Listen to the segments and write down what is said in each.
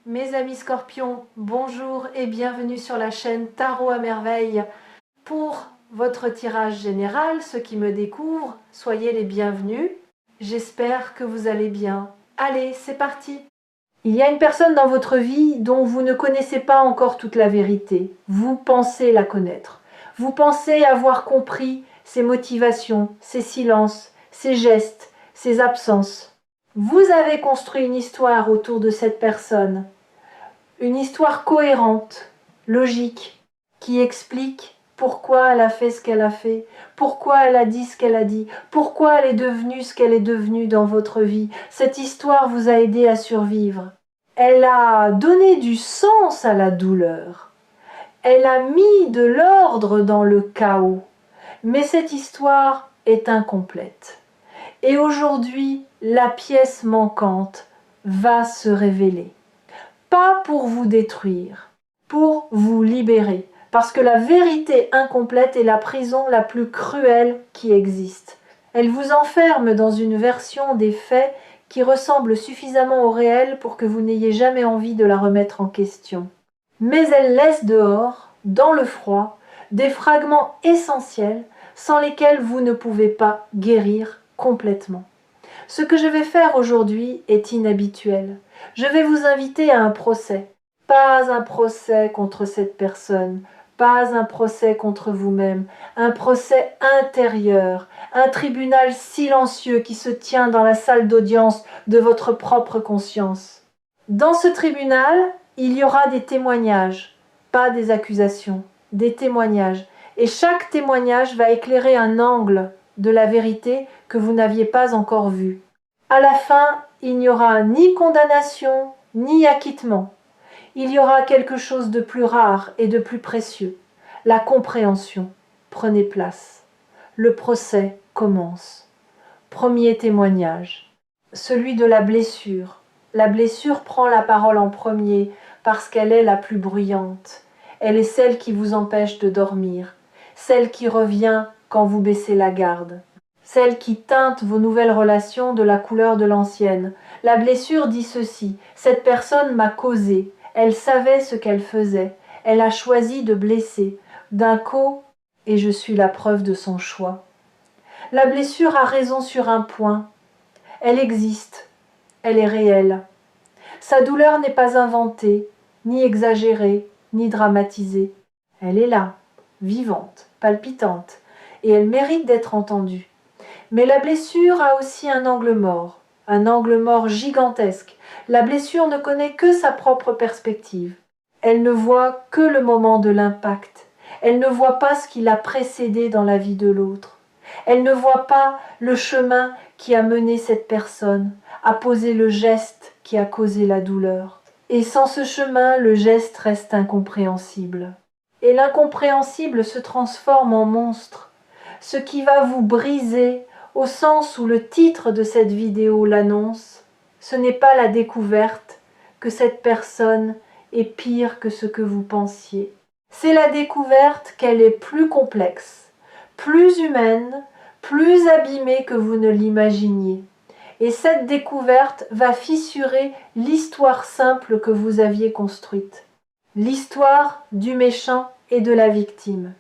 Mes amis scorpions, bonjour et bienvenue sur la chaîne Tarot à merveille. Pour votre tirage général, ceux qui me découvrent, soyez les bienvenus. J'espère que vous allez bien. Allez, c'est parti. Il y a une personne dans votre vie dont vous ne connaissez pas encore toute la vérité. Vous pensez la connaître. Vous pensez avoir compris ses motivations, ses silences, ses gestes, ses absences. Vous avez construit une histoire autour de cette personne. Une histoire cohérente, logique, qui explique pourquoi elle a fait ce qu'elle a fait, pourquoi elle a dit ce qu'elle a dit, pourquoi elle est devenue ce qu'elle est devenue dans votre vie. Cette histoire vous a aidé à survivre. Elle a donné du sens à la douleur. Elle a mis de l'ordre dans le chaos. Mais cette histoire est incomplète. Et aujourd'hui, la pièce manquante va se révéler. Pas pour vous détruire, pour vous libérer. Parce que la vérité incomplète est la prison la plus cruelle qui existe. Elle vous enferme dans une version des faits qui ressemble suffisamment au réel pour que vous n'ayez jamais envie de la remettre en question. Mais elle laisse dehors, dans le froid, des fragments essentiels sans lesquels vous ne pouvez pas guérir complètement. Ce que je vais faire aujourd'hui est inhabituel. Je vais vous inviter à un procès. Pas un procès contre cette personne, pas un procès contre vous-même, un procès intérieur, un tribunal silencieux qui se tient dans la salle d'audience de votre propre conscience. Dans ce tribunal, il y aura des témoignages, pas des accusations, des témoignages. Et chaque témoignage va éclairer un angle de la vérité que vous n'aviez pas encore vu. À la fin, il n'y aura ni condamnation, ni acquittement. Il y aura quelque chose de plus rare et de plus précieux. La compréhension. Prenez place. Le procès commence. Premier témoignage. Celui de la blessure. La blessure prend la parole en premier parce qu'elle est la plus bruyante. Elle est celle qui vous empêche de dormir. Celle qui revient quand vous baissez la garde. Celle qui teinte vos nouvelles relations de la couleur de l'ancienne. La blessure dit ceci: cette personne m'a causé, elle savait ce qu'elle faisait, elle a choisi de blesser, d'un coup, et je suis la preuve de son choix. La blessure a raison sur un point, elle existe, elle est réelle. Sa douleur n'est pas inventée, ni exagérée, ni dramatisée. Elle est là, vivante, palpitante, et elle mérite d'être entendue. Mais la blessure a aussi un angle mort gigantesque. La blessure ne connaît que sa propre perspective. Elle ne voit que le moment de l'impact. Elle ne voit pas ce qui l'a précédé dans la vie de l'autre. Elle ne voit pas le chemin qui a mené cette personne, a posé le geste qui a causé la douleur. Et sans ce chemin, le geste reste incompréhensible. Et l'incompréhensible se transforme en monstre, ce qui va vous briser, au sens où le titre de cette vidéo l'annonce. Ce n'est pas la découverte que cette personne est pire que ce que vous pensiez. C'est la découverte qu'elle est plus complexe, plus humaine, plus abîmée que vous ne l'imaginiez. Et cette découverte va fissurer l'histoire simple que vous aviez construite. L'histoire du méchant et de la victime.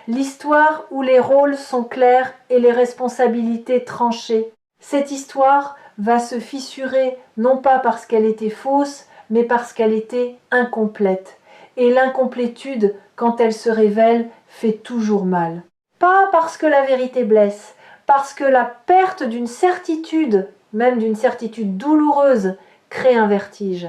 L'histoire où les rôles sont clairs et les responsabilités tranchées. Cette histoire va se fissurer non pas parce qu'elle était fausse, mais parce qu'elle était incomplète. Et l'incomplétude, quand elle se révèle, fait toujours mal. Pas parce que la vérité blesse, parce que la perte d'une certitude, même d'une certitude douloureuse, crée un vertige.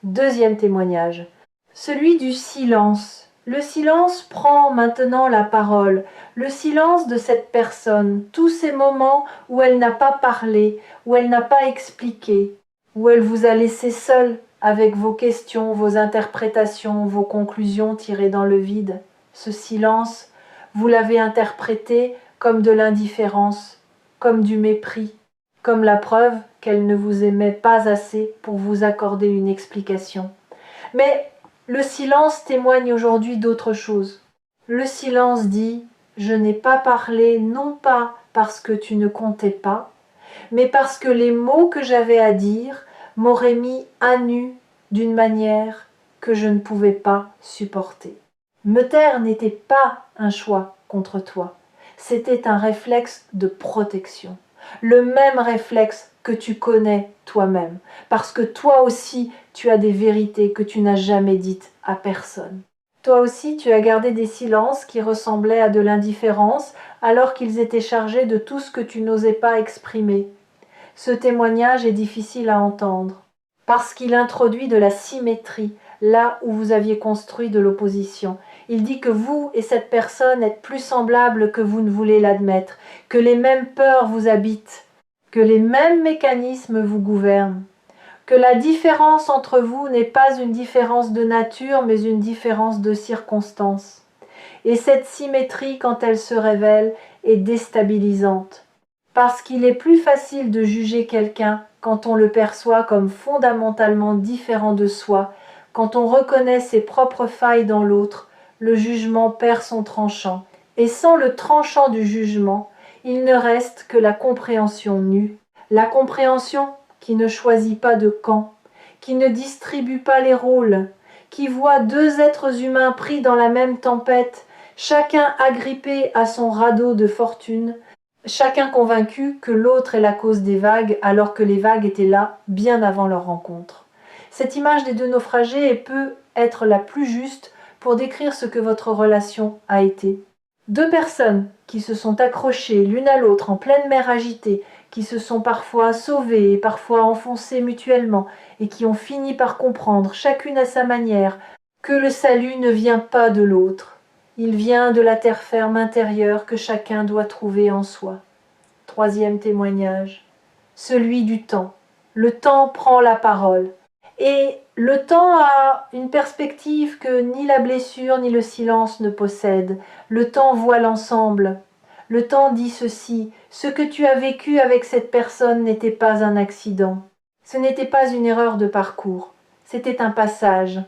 Deuxième témoignage. Celui du silence. Le silence prend maintenant la parole, le silence de cette personne, tous ces moments où elle n'a pas parlé, où elle n'a pas expliqué, où elle vous a laissé seul avec vos questions, vos interprétations, vos conclusions tirées dans le vide. Ce silence, vous l'avez interprété comme de l'indifférence, comme du mépris, comme la preuve qu'elle ne vous aimait pas assez pour vous accorder une explication. Mais le silence témoigne aujourd'hui d'autre chose. Le silence dit « Je n'ai pas parlé non pas parce que tu ne comptais pas, mais parce que les mots que j'avais à dire m'auraient mis à nu d'une manière que je ne pouvais pas supporter. Me taire n'était pas un choix contre toi, c'était un réflexe de protection. Le même réflexe que tu connais toi-même, parce que toi aussi tu as des vérités que tu n'as jamais dites à personne. Toi aussi tu as gardé des silences qui ressemblaient à de l'indifférence alors qu'ils étaient chargés de tout ce que tu n'osais pas exprimer. Ce témoignage est difficile à entendre, parce qu'il introduit de la symétrie là où vous aviez construit de l'opposition. Il dit que vous et cette personne êtes plus semblables que vous ne voulez l'admettre, que les mêmes peurs vous habitent, que les mêmes mécanismes vous gouvernent, que la différence entre vous n'est pas une différence de nature, mais une différence de circonstances. Et cette symétrie, quand elle se révèle, est déstabilisante. Parce qu'il est plus facile de juger quelqu'un quand on le perçoit comme fondamentalement différent de soi, quand on reconnaît ses propres failles dans l'autre, le jugement perd son tranchant. Et sans le tranchant du jugement, il ne reste que la compréhension nue. La compréhension qui ne choisit pas de camp, qui ne distribue pas les rôles, qui voit deux êtres humains pris dans la même tempête, chacun agrippé à son radeau de fortune, chacun convaincu que l'autre est la cause des vagues alors que les vagues étaient là bien avant leur rencontre. Cette image des deux naufragés peut être la plus juste pour décrire ce que votre relation a été. Deux personnes qui se sont accrochées l'une à l'autre en pleine mer agitée, qui se sont parfois sauvées et parfois enfoncées mutuellement, et qui ont fini par comprendre, chacune à sa manière, que le salut ne vient pas de l'autre. Il vient de la terre ferme intérieure que chacun doit trouver en soi. Troisième témoignage, celui du temps. Le temps prend la parole. Et le temps a une perspective que ni la blessure ni le silence ne possèdent. Le temps voit l'ensemble. Le temps dit ceci, ce que tu as vécu avec cette personne n'était pas un accident. Ce n'était pas une erreur de parcours. C'était un passage,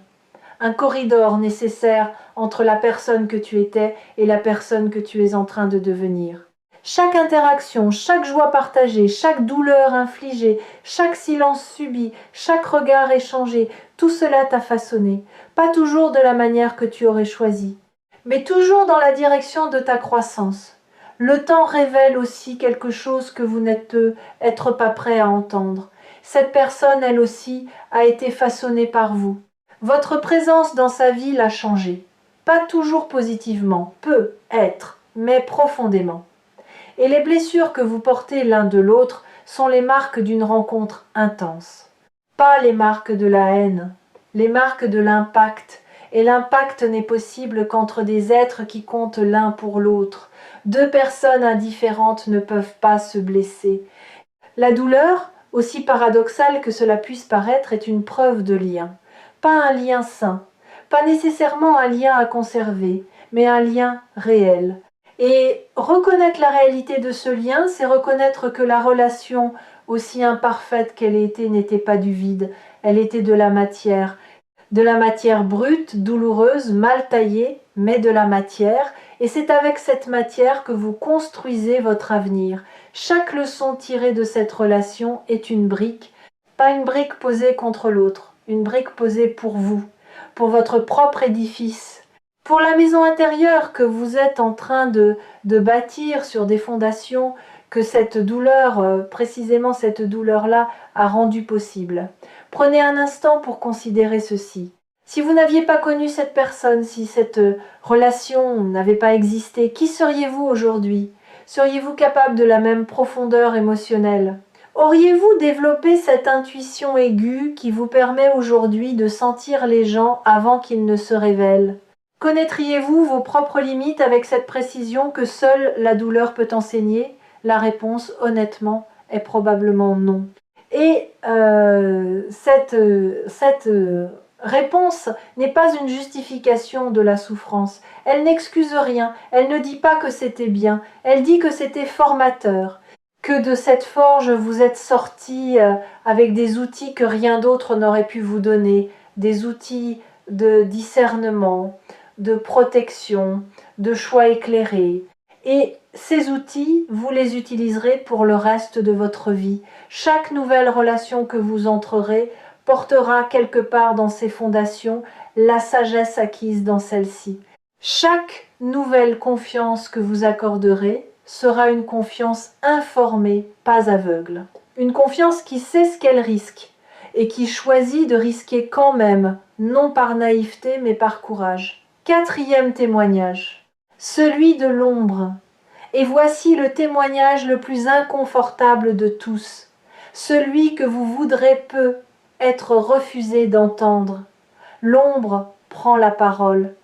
un corridor nécessaire entre la personne que tu étais et la personne que tu es en train de devenir. Chaque interaction, chaque joie partagée, chaque douleur infligée, chaque silence subi, chaque regard échangé, tout cela t'a façonné, pas toujours de la manière que tu aurais choisi, mais toujours dans la direction de ta croissance. Le temps révèle aussi quelque chose que vous n'êtes être pas prêt à entendre. Cette personne, elle aussi, a été façonnée par vous. Votre présence dans sa vie l'a changée. Pas toujours positivement, peut être, mais profondément. Et les blessures que vous portez l'un de l'autre sont les marques d'une rencontre intense. Pas les marques de la haine, les marques de l'impact. Et l'impact n'est possible qu'entre des êtres qui comptent l'un pour l'autre. Deux personnes indifférentes ne peuvent pas se blesser. La douleur, aussi paradoxale que cela puisse paraître, est une preuve de lien. Pas un lien sain, pas nécessairement un lien à conserver, mais un lien réel. Et reconnaître la réalité de ce lien, c'est reconnaître que la relation, aussi imparfaite qu'elle était, n'était pas du vide, elle était de la matière brute, douloureuse, mal taillée, mais de la matière, et c'est avec cette matière que vous construisez votre avenir. Chaque leçon tirée de cette relation est une brique, pas une brique posée contre l'autre, une brique posée pour vous, pour votre propre édifice, pour la maison intérieure que vous êtes en train de bâtir sur des fondations que cette douleur, précisément cette douleur-là, a rendu possible. Prenez un instant pour considérer ceci. Si vous n'aviez pas connu cette personne, si cette relation n'avait pas existé, qui seriez-vous aujourd'hui? Seriez-vous capable de la même profondeur émotionnelle? Auriez-vous développé cette intuition aiguë qui vous permet aujourd'hui de sentir les gens avant qu'ils ne se révèlent? Connaîtriez-vous vos propres limites avec cette précision que seule la douleur peut enseigner? La réponse, honnêtement, est probablement non. Et cette réponse n'est pas une justification de la souffrance. Elle n'excuse rien, elle ne dit pas que c'était bien, elle dit que c'était formateur, que de cette forge vous êtes sortis avec des outils que rien d'autre n'aurait pu vous donner, des outils de discernement, de protection, de choix éclairés. Et ces outils, vous les utiliserez pour le reste de votre vie. Chaque nouvelle relation que vous entrerez portera quelque part dans ses fondations la sagesse acquise dans celle-ci. Chaque nouvelle confiance que vous accorderez sera une confiance informée, pas aveugle. Une confiance qui sait ce qu'elle risque et qui choisit de risquer quand même, non par naïveté mais par courage. Quatrième témoignage, celui de l'ombre. Et voici le témoignage le plus inconfortable de tous, celui que vous voudrez peu être refusé d'entendre. L'ombre prend la parole.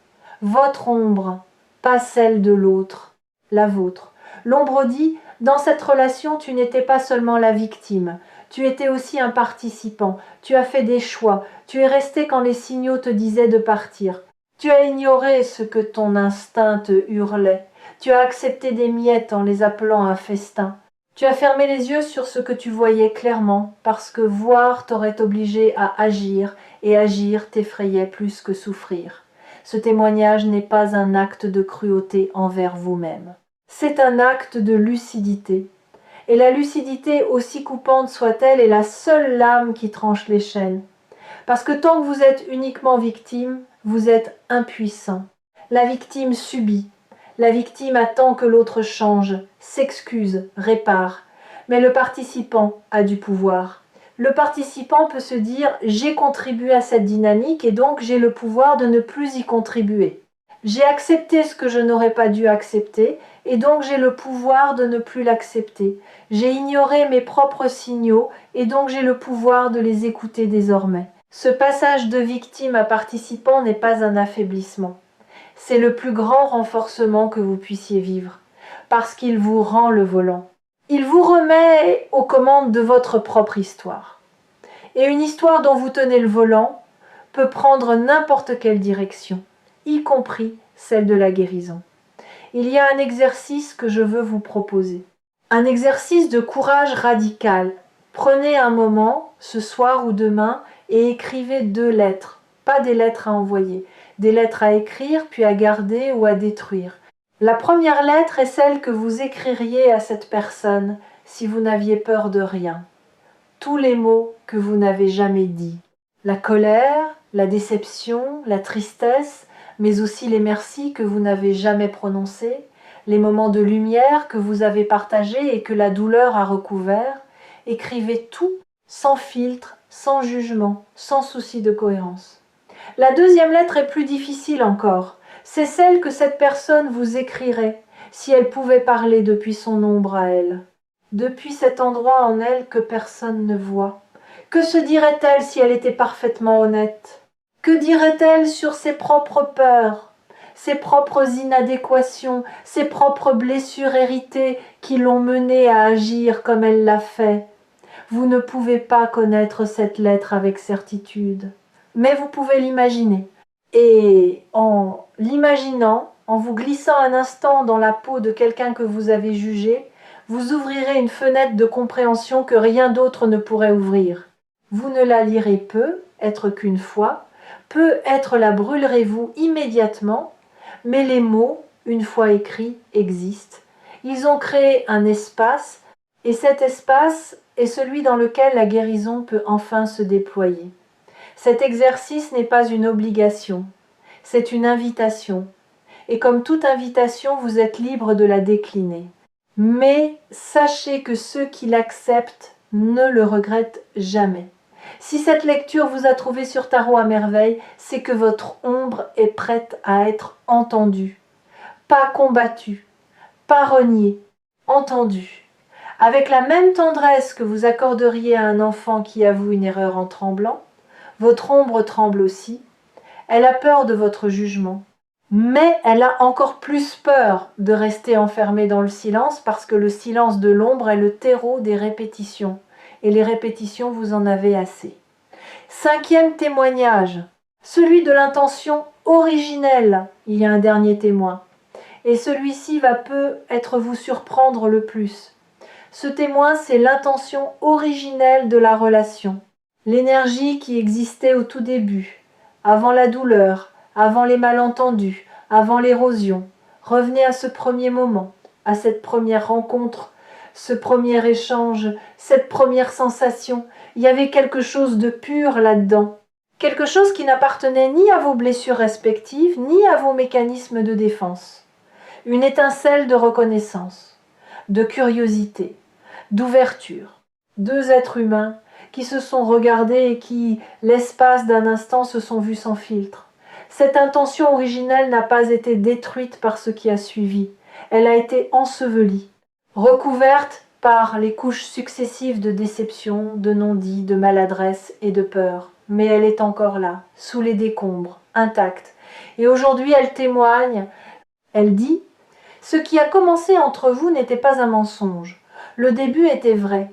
Votre ombre, pas celle de l'autre, la vôtre. L'ombre dit, dans cette relation, tu n'étais pas seulement la victime, tu étais aussi un participant, tu as fait des choix, tu es resté quand les signaux te disaient de partir. Tu as ignoré ce que ton instinct te hurlait, tu as accepté des miettes en les appelant un festin. Tu as fermé les yeux sur ce que tu voyais clairement, parce que voir t'aurait obligé à agir, et agir t'effrayait plus que souffrir. Ce témoignage n'est pas un acte de cruauté envers vous-même. C'est un acte de lucidité. Et la lucidité, aussi coupante soit-elle, est la seule lame qui tranche les chaînes. Parce que tant que vous êtes uniquement victime, vous êtes impuissant. La victime subit. La victime attend que l'autre change, s'excuse, répare. Mais le participant a du pouvoir. Le participant peut se dire « j'ai contribué à cette dynamique et donc j'ai le pouvoir de ne plus y contribuer. J'ai accepté ce que je n'aurais pas dû accepter et donc j'ai le pouvoir de ne plus l'accepter. J'ai ignoré mes propres signaux et donc j'ai le pouvoir de les écouter désormais. » Ce passage de victime à participant n'est pas un affaiblissement. C'est le plus grand renforcement que vous puissiez vivre, parce qu'il vous rend le volant. Il vous remet aux commandes de votre propre histoire. Et une histoire dont vous tenez le volant peut prendre n'importe quelle direction, y compris celle de la guérison. Il y a un exercice que je veux vous proposer. Un exercice de courage radical. Prenez un moment, ce soir ou demain, et écrivez 2 lettres. Pas des lettres à envoyer, des lettres à écrire puis à garder ou à détruire. La première lettre est celle que vous écririez à cette personne si vous n'aviez peur de rien. Tous les mots que vous n'avez jamais dits. La colère, la déception, la tristesse, mais aussi les merci que vous n'avez jamais prononcés, les moments de lumière que vous avez partagés et que la douleur a recouverts. Écrivez tout sans filtre, sans jugement, sans souci de cohérence. La deuxième lettre est plus difficile encore. C'est celle que cette personne vous écrirait si elle pouvait parler depuis son ombre à elle. Depuis cet endroit en elle que personne ne voit. Que se dirait-elle si elle était parfaitement honnête? Que dirait-elle sur ses propres peurs, ses propres inadéquations, ses propres blessures héritées qui l'ont menée à agir comme elle l'a fait? Vous ne pouvez pas connaître cette lettre avec certitude, mais vous pouvez l'imaginer. Et en l'imaginant, en vous glissant un instant dans la peau de quelqu'un que vous avez jugé, vous ouvrirez une fenêtre de compréhension que rien d'autre ne pourrait ouvrir. Vous ne la lirez peu, être qu'une fois, peut-être la brûlerez-vous immédiatement, mais les mots, une fois écrits, existent. Ils ont créé un espace, et cet espace est celui dans lequel la guérison peut enfin se déployer. Cet exercice n'est pas une obligation, c'est une invitation. Et comme toute invitation, vous êtes libre de la décliner. Mais sachez que ceux qui l'acceptent ne le regrettent jamais. Si cette lecture vous a trouvé sur Tarot à merveille, c'est que votre ombre est prête à être entendue. Pas combattue, pas reniée, entendue. Avec la même tendresse que vous accorderiez à un enfant qui avoue une erreur en tremblant, votre ombre tremble aussi. Elle a peur de votre jugement. Mais elle a encore plus peur de rester enfermée dans le silence parce que le silence de l'ombre est le terreau des répétitions. Et les répétitions, vous en avez assez. 5e témoignage, celui de l'intention originelle. Il y a un dernier témoin. Et celui-ci va peut-être vous surprendre le plus. Ce témoin, c'est l'intention originelle de la relation. L'énergie qui existait au tout début, avant la douleur, avant les malentendus, avant l'érosion. Revenez à ce premier moment, à cette première rencontre ce premier échange, cette première sensation. Il y avait quelque chose de pur là-dedans. Quelque chose qui n'appartenait ni à vos blessures respectives, ni à vos mécanismes de défense. Une étincelle de reconnaissance, de curiosité, d'ouverture. Deux êtres humains qui se sont regardés et qui, l'espace d'un instant, se sont vus sans filtre. Cette intention originelle n'a pas été détruite par ce qui a suivi. Elle a été ensevelie, recouverte par les couches successives de déception, de non-dit, de maladresse et de peur. Mais elle est encore là, sous les décombres, intacte. Et aujourd'hui, elle témoigne, elle dit « Ce qui a commencé entre vous n'était pas un mensonge. Le début était vrai.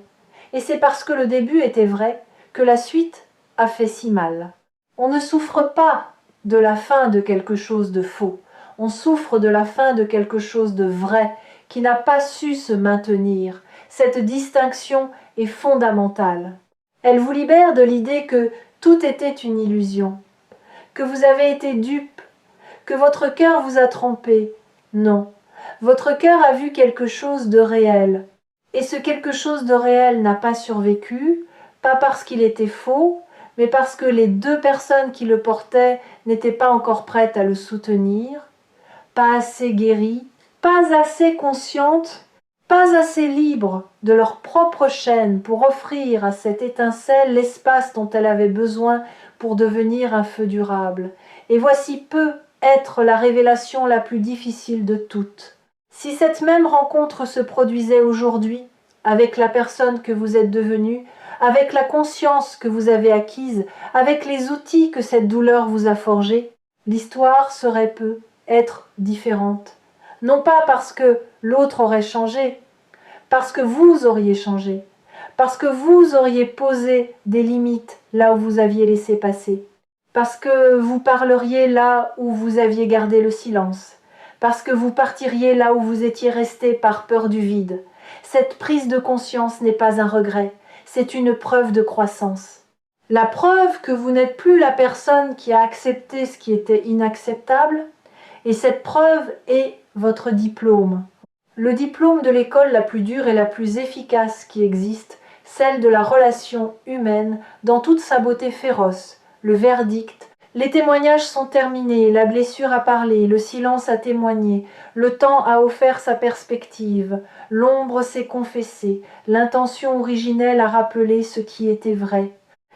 Et c'est parce que le début était vrai que la suite a fait si mal. On ne souffre pas de la fin de quelque chose de faux. On souffre de la fin de quelque chose de vrai qui n'a pas su se maintenir. Cette distinction est fondamentale. Elle vous libère de l'idée que tout était une illusion, que vous avez été dupe, que votre cœur vous a trompé. Non, votre cœur a vu quelque chose de réel. Et ce quelque chose de réel n'a pas survécu, pas parce qu'il était faux, mais parce que les deux personnes qui le portaient n'étaient pas encore prêtes à le soutenir, pas assez guéries, pas assez conscientes, pas assez libres de leur propre chaîne pour offrir à cette étincelle l'espace dont elle avait besoin pour devenir un feu durable. Et voici peut être la révélation la plus difficile de toutes. Si cette même rencontre se produisait aujourd'hui, avec la personne que vous êtes devenue, avec la conscience que vous avez acquise, avec les outils que cette douleur vous a forgés, l'histoire serait peut être différente. Non pas parce que l'autre aurait changé, parce que vous auriez changé, parce que vous auriez posé des limites là où vous aviez laissé passer, parce que vous parleriez là où vous aviez gardé le silence, parce que vous partiriez là où vous étiez resté par peur du vide. Cette prise de conscience n'est pas un regret, c'est une preuve de croissance. La preuve que vous n'êtes plus la personne qui a accepté ce qui était inacceptable, et cette preuve est votre diplôme. Le diplôme de l'école la plus dure et la plus efficace qui existe, celle de la relation humaine dans toute sa beauté féroce, le verdict. Les témoignages sont terminés, la blessure a parlé, le silence a témoigné, le temps a offert sa perspective, l'ombre s'est confessée, l'intention originelle a rappelé ce qui était vrai.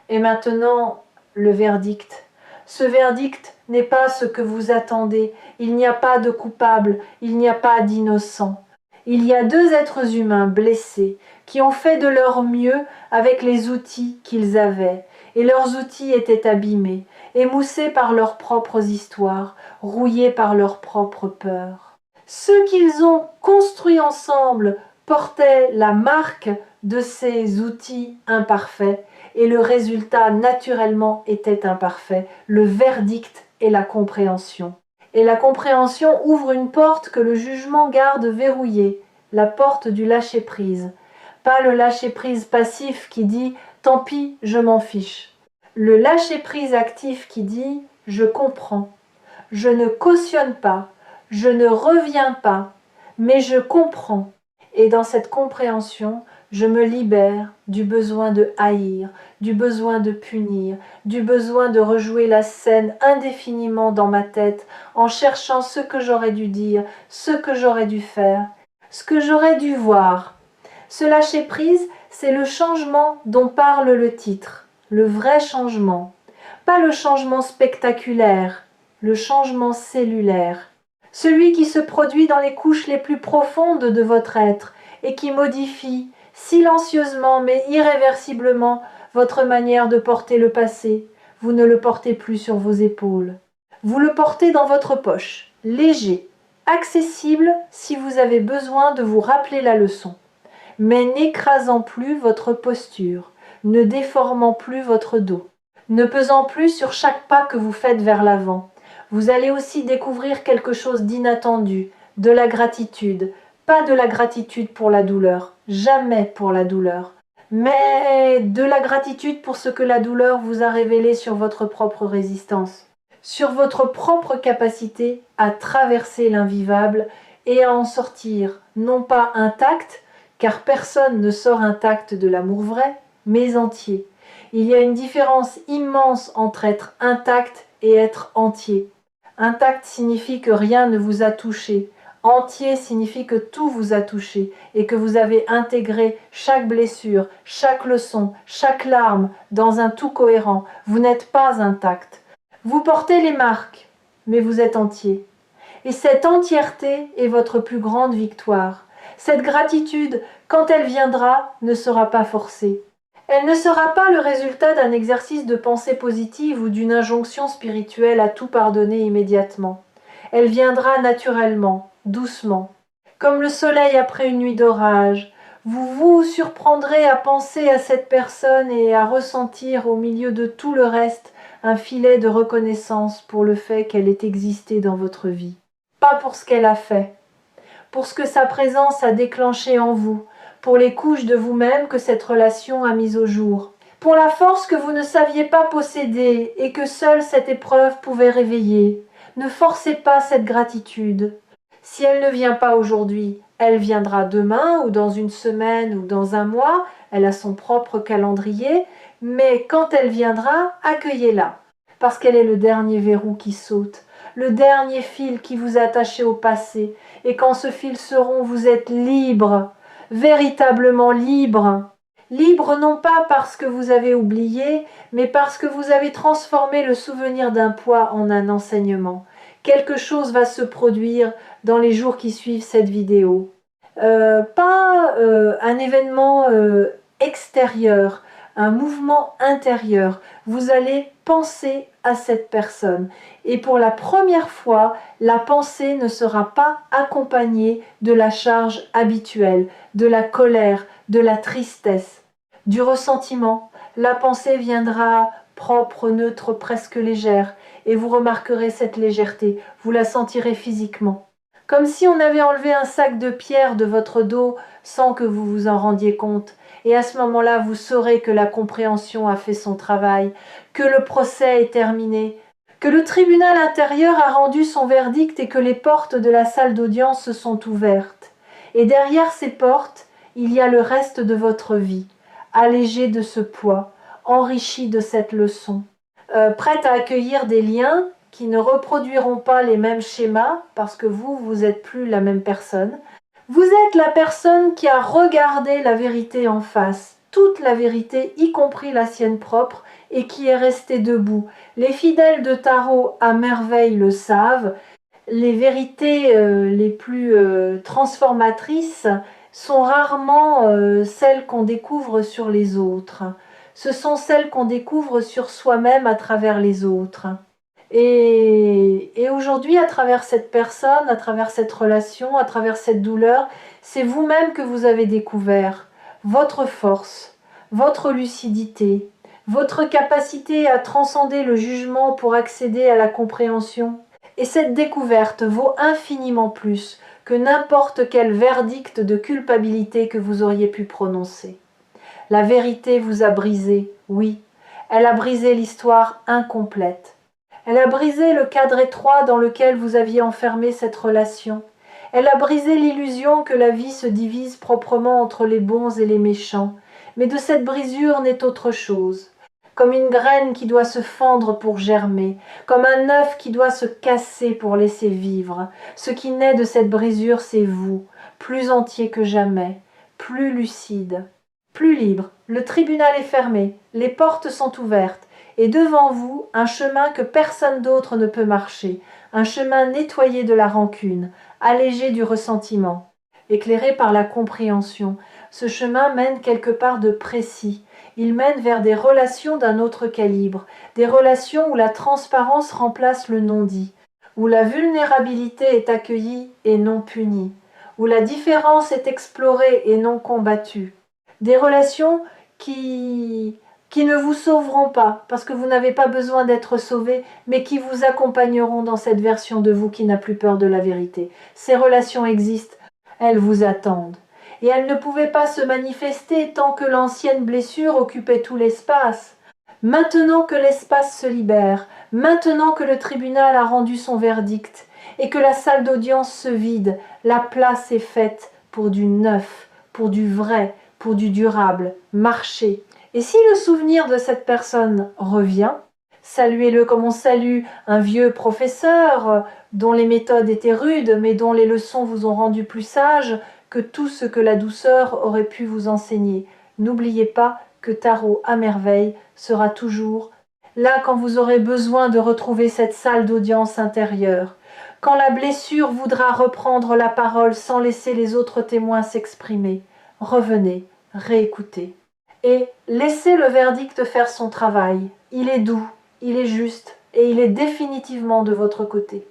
Et maintenant, le verdict. Ce verdict n'est pas ce que vous attendez, il n'y a pas de coupable, il n'y a pas d'innocent. Il y a deux êtres humains blessés qui ont fait de leur mieux avec les outils qu'ils avaient, et leurs outils étaient abîmés, émoussés par leurs propres histoires, rouillés par leurs propres peurs. Ceux qu'ils ont construits ensemble portaient la marque de ces outils imparfaits, et le résultat naturellement était imparfait, le verdict et la compréhension. Et la compréhension ouvre une porte que le jugement garde verrouillée, la porte du lâcher-prise. Pas le lâcher-prise passif qui dit « tant pis, je m'en fiche ». Le lâcher-prise actif qui dit « je comprends ». Je ne cautionne pas, je ne reviens pas, mais je comprends. Et dans cette compréhension, je me libère du besoin de haïr, du besoin de punir, du besoin de rejouer la scène indéfiniment dans ma tête en cherchant ce que j'aurais dû dire, ce que j'aurais dû faire, ce que j'aurais dû voir. Ce lâcher-prise, c'est le changement dont parle le titre, le vrai changement. Pas le changement spectaculaire, le changement cellulaire. Celui qui se produit dans les couches les plus profondes de votre être et qui modifie, silencieusement mais irréversiblement, votre manière de porter le passé. Vous ne le portez plus sur vos épaules. Vous le portez dans votre poche, léger, accessible si vous avez besoin de vous rappeler la leçon, mais n'écrasant plus votre posture, ne déformant plus votre dos, ne pesant plus sur chaque pas que vous faites vers l'avant. Vous allez aussi découvrir quelque chose d'inattendu, de la gratitude, pas de la gratitude pour la douleur, jamais pour la douleur, mais de la gratitude pour ce que la douleur vous a révélé sur votre propre résistance, sur votre propre capacité à traverser l'invivable et à en sortir, non pas intact, car personne ne sort intact de l'amour vrai, mais entier. Il y a une différence immense entre être intact et être entier. Intact signifie que rien ne vous a touché. Entier signifie que tout vous a touché et que vous avez intégré chaque blessure, chaque leçon, chaque larme dans un tout cohérent. Vous n'êtes pas intact. Vous portez les marques, mais vous êtes entier. Et cette entièreté est votre plus grande victoire. Cette gratitude, quand elle viendra, ne sera pas forcée. Elle ne sera pas le résultat d'un exercice de pensée positive ou d'une injonction spirituelle à tout pardonner immédiatement. Elle viendra naturellement, doucement. Comme le soleil après une nuit d'orage, vous vous surprendrez à penser à cette personne et à ressentir au milieu de tout le reste un filet de reconnaissance pour le fait qu'elle ait existé dans votre vie. Pas pour ce qu'elle a fait, pour ce que sa présence a déclenché en vous, pour les couches de vous-même que cette relation a mises au jour, pour la force que vous ne saviez pas posséder et que seule cette épreuve pouvait réveiller. Ne forcez pas cette gratitude. Si elle ne vient pas aujourd'hui, elle viendra demain ou dans une semaine ou dans un mois, elle a son propre calendrier, mais quand elle viendra, accueillez-la, parce qu'elle est le dernier verrou qui saute, le dernier fil qui vous attachait au passé, et quand ce fil se rompt, vous êtes libre, véritablement libre. Libre non pas parce que vous avez oublié, mais parce que vous avez transformé le souvenir d'un poids en un enseignement. Quelque chose va se produire dans les jours qui suivent cette vidéo. Pas un événement extérieur, un mouvement intérieur. Vous allez penser à cette personne. Et pour la première fois, la pensée ne sera pas accompagnée de la charge habituelle, de la colère, de la tristesse, du ressentiment. La pensée viendra propre, neutre, presque légère, et vous remarquerez cette légèreté, vous la sentirez physiquement. Comme si on avait enlevé un sac de pierre de votre dos sans que vous vous en rendiez compte. Et à ce moment-là, vous saurez que la compréhension a fait son travail, que le procès est terminé, que le tribunal intérieur a rendu son verdict et que les portes de la salle d'audience se sont ouvertes. Et derrière ces portes, il y a le reste de votre vie, allégé de ce poids, enrichi de cette leçon, prête à accueillir des liens qui ne reproduiront pas les mêmes schémas parce que vous n'êtes plus la même personne. Vous êtes la personne qui a regardé la vérité en face, toute la vérité, y compris la sienne propre, et qui est restée debout. Les fidèles de tarot à merveille le savent. Les vérités les plus transformatrices sont rarement celles qu'on découvre sur les autres. Ce sont celles qu'on découvre sur soi-même à travers les autres. Et aujourd'hui, à travers cette personne, à travers cette relation, à travers cette douleur, c'est vous-même que vous avez découvert votre force, votre lucidité, votre capacité à transcender le jugement pour accéder à la compréhension. Et cette découverte vaut infiniment plus que n'importe quel verdict de culpabilité que vous auriez pu prononcer. La vérité vous a brisé, oui, elle a brisé l'histoire incomplète. Elle a brisé le cadre étroit dans lequel vous aviez enfermé cette relation. Elle a brisé l'illusion que la vie se divise proprement entre les bons et les méchants. Mais de cette brisure naît autre chose. Comme une graine qui doit se fendre pour germer, comme un œuf qui doit se casser pour laisser vivre. Ce qui naît de cette brisure, c'est vous, plus entier que jamais, plus lucide, plus libre. Le tribunal est fermé, les portes sont ouvertes. Et devant vous, un chemin que personne d'autre ne peut marcher, un chemin nettoyé de la rancune, allégé du ressentiment, éclairé par la compréhension. Ce chemin mène quelque part de précis. Il mène vers des relations d'un autre calibre, des relations où la transparence remplace le non-dit, où la vulnérabilité est accueillie et non punie, où la différence est explorée et non combattue. Des relations qui ne vous sauveront pas, parce que vous n'avez pas besoin d'être sauvé, mais qui vous accompagneront dans cette version de vous qui n'a plus peur de la vérité. Ces relations existent, elles vous attendent. Et elles ne pouvaient pas se manifester tant que l'ancienne blessure occupait tout l'espace. Maintenant que l'espace se libère, maintenant que le tribunal a rendu son verdict, et que la salle d'audience se vide, la place est faite pour du neuf, pour du vrai, pour du durable, marchez. Et si le souvenir de cette personne revient, saluez-le comme on salue un vieux professeur dont les méthodes étaient rudes, mais dont les leçons vous ont rendu plus sage que tout ce que la douceur aurait pu vous enseigner. N'oubliez pas que Tarot à merveille sera toujours là quand vous aurez besoin de retrouver cette salle d'audience intérieure, quand la blessure voudra reprendre la parole sans laisser les autres témoins s'exprimer. Revenez, réécoutez. Et laissez le verdict faire son travail. Il est doux, il est juste et il est définitivement de votre côté.